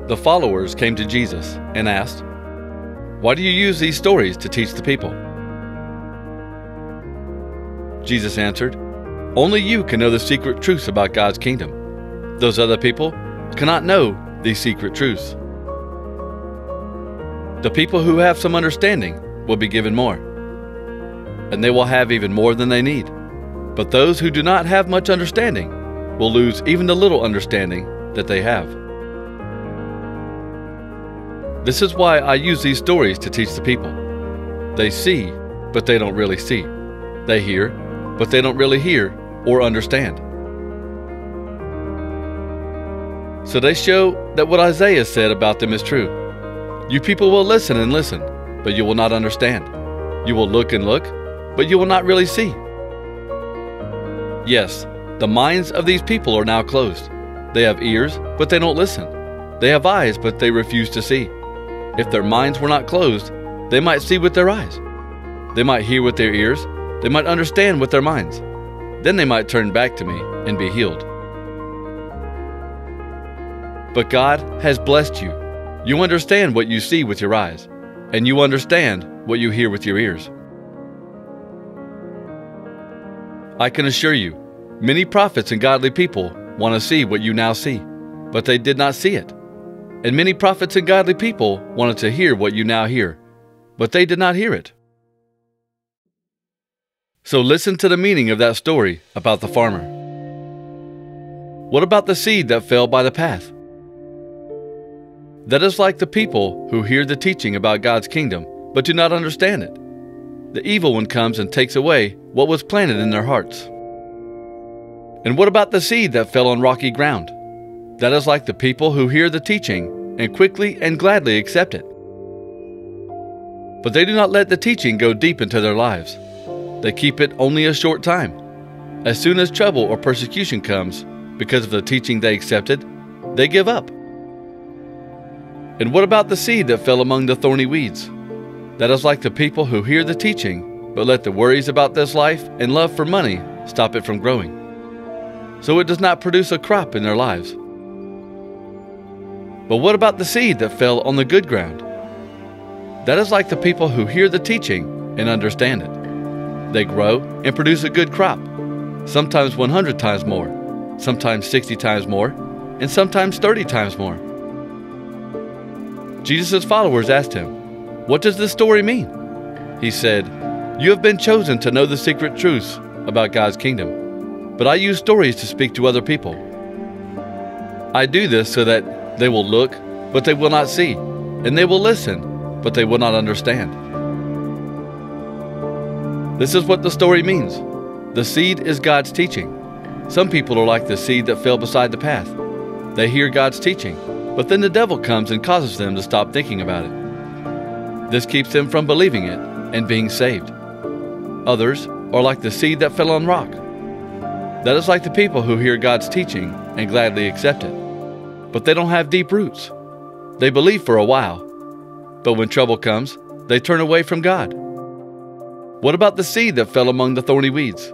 the followers came to Jesus and asked, "Why do you use these stories to teach the people?" Jesus answered, "Only you can know the secret truths about God's kingdom. Those other people cannot know these secret truths. The people who have some understanding will be given more, and they will have even more than they need. But those who do not have much understanding will lose even the little understanding that they have. This is why I use these stories to teach the people. They see, but they don't really see. They hear, but they don't really hear or understand. So they show that what Isaiah said about them is true. You people will listen and listen, but you will not understand. You will look and look, but you will not really see. Yes, the minds of these people are now closed. They have ears, but they don't listen. They have eyes, but they refuse to see. If their minds were not closed, they might see with their eyes. They might hear with their ears. They might understand with their minds. Then they might turn back to me and be healed. But God has blessed you. You understand what you see with your eyes, and you understand what you hear with your ears. I can assure you, many prophets and godly people want to see what you now see, but they did not see it. And many prophets and godly people wanted to hear what you now hear, but they did not hear it. So listen to the meaning of that story about the farmer. What about the seed that fell by the path? That is like the people who hear the teaching about God's kingdom, but do not understand it. The evil one comes and takes away what was planted in their hearts. And what about the seed that fell on rocky ground? That is like the people who hear the teaching and quickly and gladly accept it. But they do not let the teaching go deep into their lives. They keep it only a short time. As soon as trouble or persecution comes because of the teaching they accepted, they give up. And what about the seed that fell among the thorny weeds? That is like the people who hear the teaching, but let the worries about this life and love for money stop it from growing. So it does not produce a crop in their lives. But what about the seed that fell on the good ground? That is like the people who hear the teaching and understand it. They grow and produce a good crop, sometimes 100 times more, sometimes 60 times more, and sometimes 30 times more. Jesus' followers asked him, "What does this story mean?" He said, "You have been chosen to know the secret truths about God's kingdom, but I use stories to speak to other people. I do this so that they will look, but they will not see, and they will listen, but they will not understand." This is what the story means. The seed is God's teaching. Some people are like the seed that fell beside the path. They hear God's teaching, but then the devil comes and causes them to stop thinking about it. This keeps them from believing it and being saved. Others are like the seed that fell on rock. That is like the people who hear God's teaching and gladly accept it, but they don't have deep roots. They believe for a while, but when trouble comes, they turn away from God. What about the seed that fell among the thorny weeds?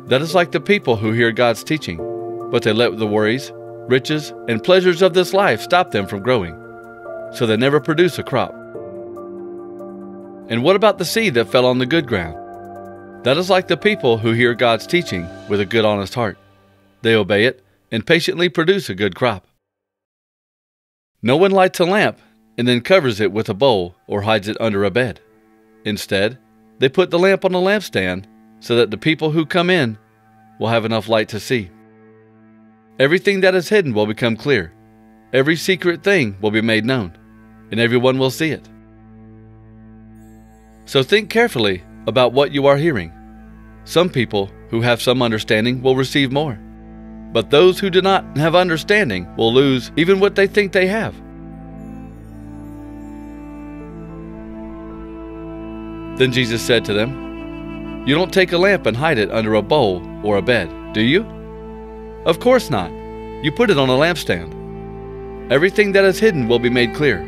That is like the people who hear God's teaching, but they let the worries, riches, and pleasures of this life stop them from growing, so they never produce a crop. And what about the seed that fell on the good ground? That is like the people who hear God's teaching with a good, honest heart. They obey it and patiently produce a good crop. No one lights a lamp and then covers it with a bowl or hides it under a bed. Instead, they put the lamp on a lampstand so that the people who come in will have enough light to see. Everything that is hidden will become clear. Every secret thing will be made known, and everyone will see it. So think carefully about what you are hearing. Some people who have some understanding will receive more, but those who do not have understanding will lose even what they think they have. Then Jesus said to them, "You don't take a lamp and hide it under a bowl or a bed, do you? Of course not. You put it on a lampstand. Everything that is hidden will be made clear.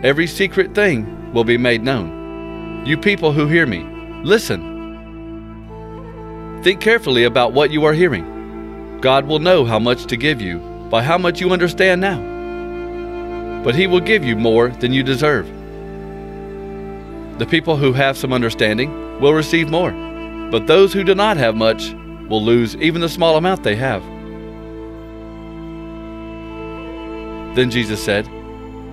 Every secret thing will be made known. You people who hear me, listen. Think carefully about what you are hearing. God will know how much to give you by how much you understand now. but He will give you more than you deserve. The people who have some understanding will receive more, but those who do not have much will lose even the small amount they have." Then Jesus said,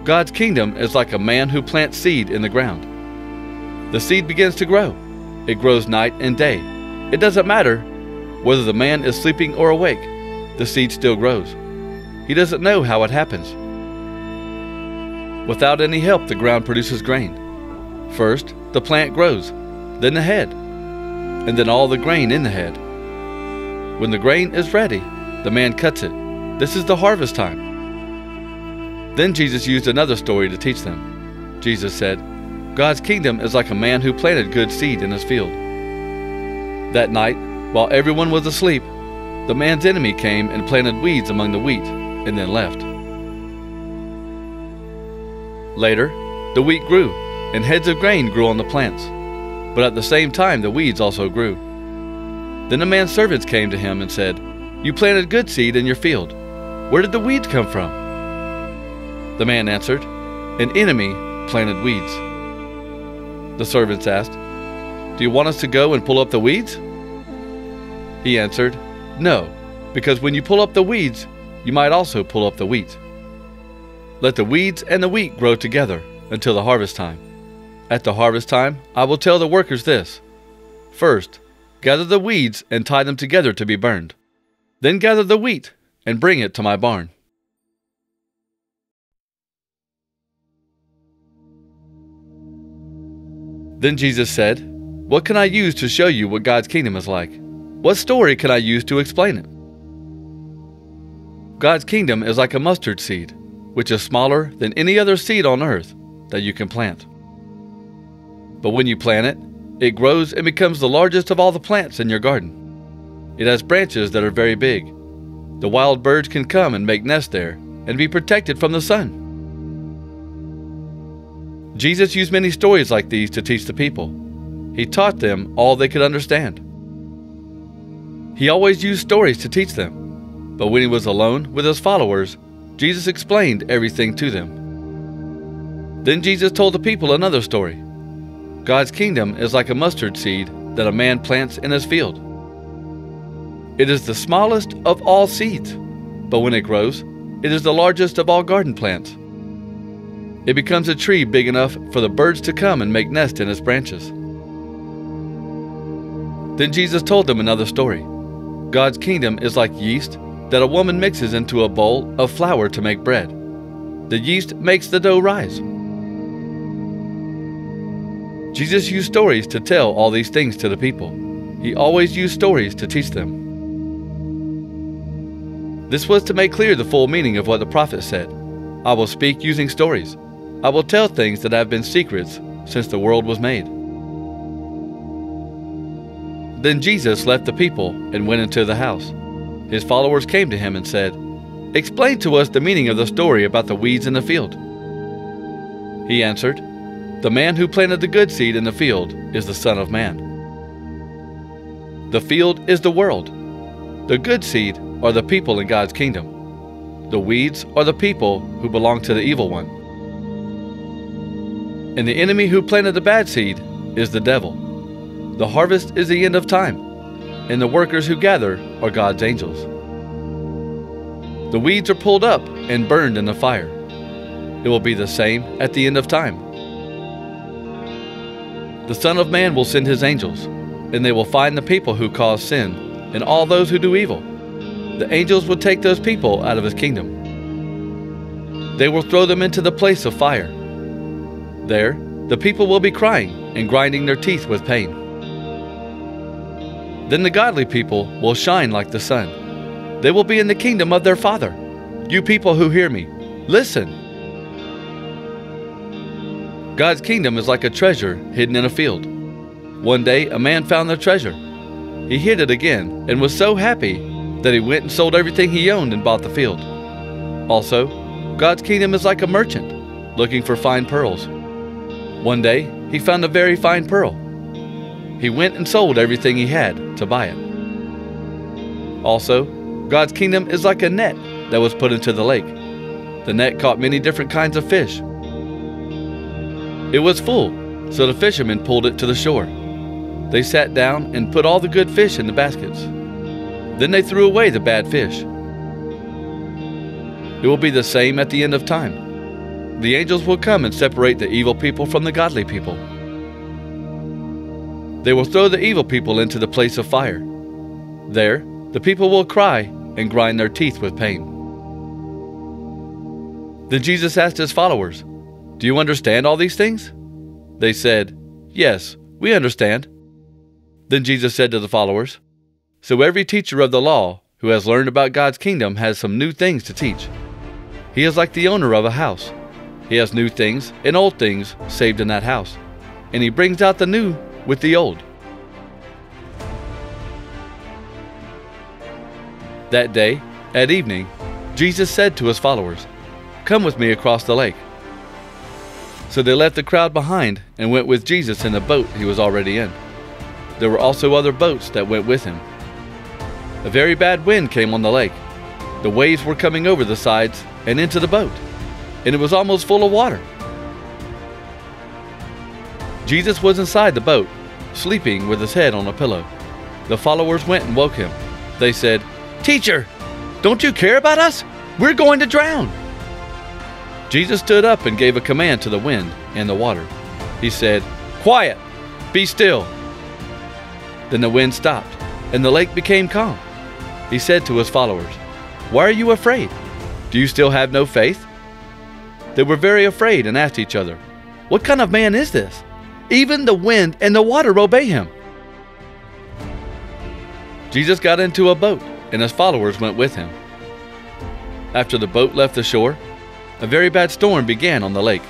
"God's kingdom is like a man who plants seed in the ground. The seed begins to grow. It grows night and day. It doesn't matter whether the man is sleeping or awake. The seed still grows. He doesn't know how it happens. Without any help, the ground produces grain. First, the plant grows, then the head, and then all the grain in the head. When the grain is ready, the man cuts it. This is the harvest time." Then Jesus used another story to teach them. Jesus said, "God's kingdom is like a man who planted good seed in his field. That night, while everyone was asleep, the man's enemy came and planted weeds among the wheat, and then left. Later, the wheat grew, and heads of grain grew on the plants, but at the same time the weeds also grew. Then the man's servants came to him and said, 'You planted good seed in your field. Where did the weeds come from?' The man answered, 'An enemy planted weeds.' The servants asked, 'Do you want us to go and pull up the weeds?' He answered, 'No, because when you pull up the weeds, you might also pull up the wheat. Let the weeds and the wheat grow together until the harvest time. At the harvest time, I will tell the workers this: first, gather the weeds and tie them together to be burned. Then gather the wheat and bring it to my barn.'" Then Jesus said, "What can I use to show you what God's kingdom is like? What story can I use to explain it? God's kingdom is like a mustard seed, which is smaller than any other seed on earth that you can plant. But when you plant it, it grows and becomes the largest of all the plants in your garden. It has branches that are very big. The wild birds can come and make nests there and be protected from the sun." Jesus used many stories like these to teach the people. He taught them all they could understand. He always used stories to teach them, but when he was alone with his followers, Jesus explained everything to them. Then Jesus told the people another story. God's kingdom is like a mustard seed that a man plants in his field. It is the smallest of all seeds, but when it grows, it is the largest of all garden plants. It becomes a tree big enough for the birds to come and make nests in its branches. Then Jesus told them another story. God's kingdom is like yeast that a woman mixes into a bowl of flour to make bread. The yeast makes the dough rise. Jesus used stories to tell all these things to the people. He always used stories to teach them. This was to make clear the full meaning of what the prophet said. "I will speak using stories. I will tell things that have been secrets since the world was made." Then Jesus left the people and went into the house. His followers came to him and said, "Explain to us the meaning of the story about the weeds in the field." He answered, "The man who planted the good seed in the field is the Son of Man. The field is the world. The good seed are the people in God's kingdom. The weeds are the people who belong to the evil one. And the enemy who planted the bad seed is the devil. The harvest is the end of time, and the workers who gather are God's angels. The weeds are pulled up and burned in the fire. It will be the same at the end of time. The Son of Man will send his angels, and they will find the people who cause sin and all those who do evil. The angels will take those people out of his kingdom. They will throw them into the place of fire. There, the people will be crying and grinding their teeth with pain. Then the godly people will shine like the sun. They will be in the kingdom of their Father. You people who hear me, listen. God's kingdom is like a treasure hidden in a field. One day, a man found the treasure. He hid it again and was so happy that he went and sold everything he owned and bought the field. Also, God's kingdom is like a merchant looking for fine pearls. One day, he found a very fine pearl. He went and sold everything he had to buy it. Also, God's kingdom is like a net that was put into the lake. The net caught many different kinds of fish. It was full, so the fishermen pulled it to the shore. They sat down and put all the good fish in the baskets. Then they threw away the bad fish. It will be the same at the end of time. The angels will come and separate the evil people from the godly people. They will throw the evil people into the place of fire. There, the people will cry and grind their teeth with pain. Then Jesus asked his followers, "Do you understand all these things?" They said, "Yes, we understand." Then Jesus said to the followers, "So every teacher of the law who has learned about God's kingdom has some new things to teach. He is like the owner of a house. He has new things and old things saved in that house, and he brings out the new with the old." That day, at evening, Jesus said to his followers, "Come with me across the lake." So they left the crowd behind and went with Jesus in the boat he was already in. There were also other boats that went with him. A very bad wind came on the lake. The waves were coming over the sides and into the boat, and it was almost full of water. Jesus was inside the boat, sleeping with his head on a pillow. The followers went and woke him. They said, "Teacher, don't you care about us? We're going to drown." Jesus stood up and gave a command to the wind and the water. He said, "Quiet, be still." Then the wind stopped, and the lake became calm. He said to his followers, "Why are you afraid? Do you still have no faith?" They were very afraid and asked each other, "What kind of man is this? Even the wind and the water obey him." Jesus got into a boat, and his followers went with him. After the boat left the shore, a very bad storm began on the lake.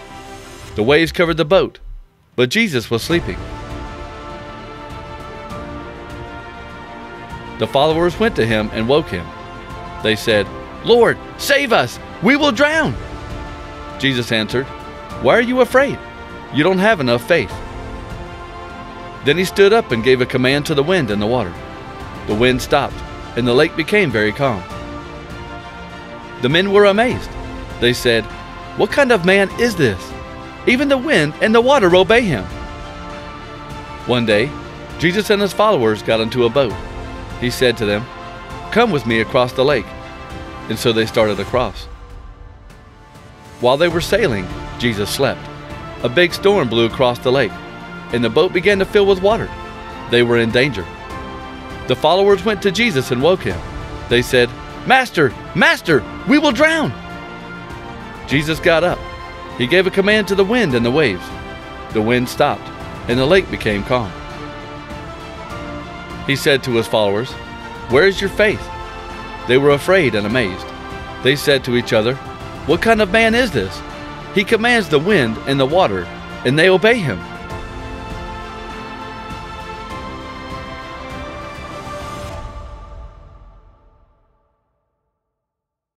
The waves covered the boat, but Jesus was sleeping. The followers went to him and woke him. They said, "Lord, save us! We will drown!" Jesus answered, "Why are you afraid? You don't have enough faith." Then he stood up and gave a command to the wind and the water. The wind stopped, and the lake became very calm. The men were amazed. They said, "What kind of man is this? Even the wind and the water obey him." One day, Jesus and his followers got into a boat. He said to them, "Come with me across the lake." And so they started across. While they were sailing, Jesus slept. A big storm blew across the lake, and the boat began to fill with water. They were in danger. The followers went to Jesus and woke him. They said, "Master, Master, we will drown!" Jesus got up. He gave a command to the wind and the waves. The wind stopped, and the lake became calm. He said to his followers, "Where is your faith?" They were afraid and amazed. They said to each other, "What kind of man is this? He commands the wind and the water, and they obey him."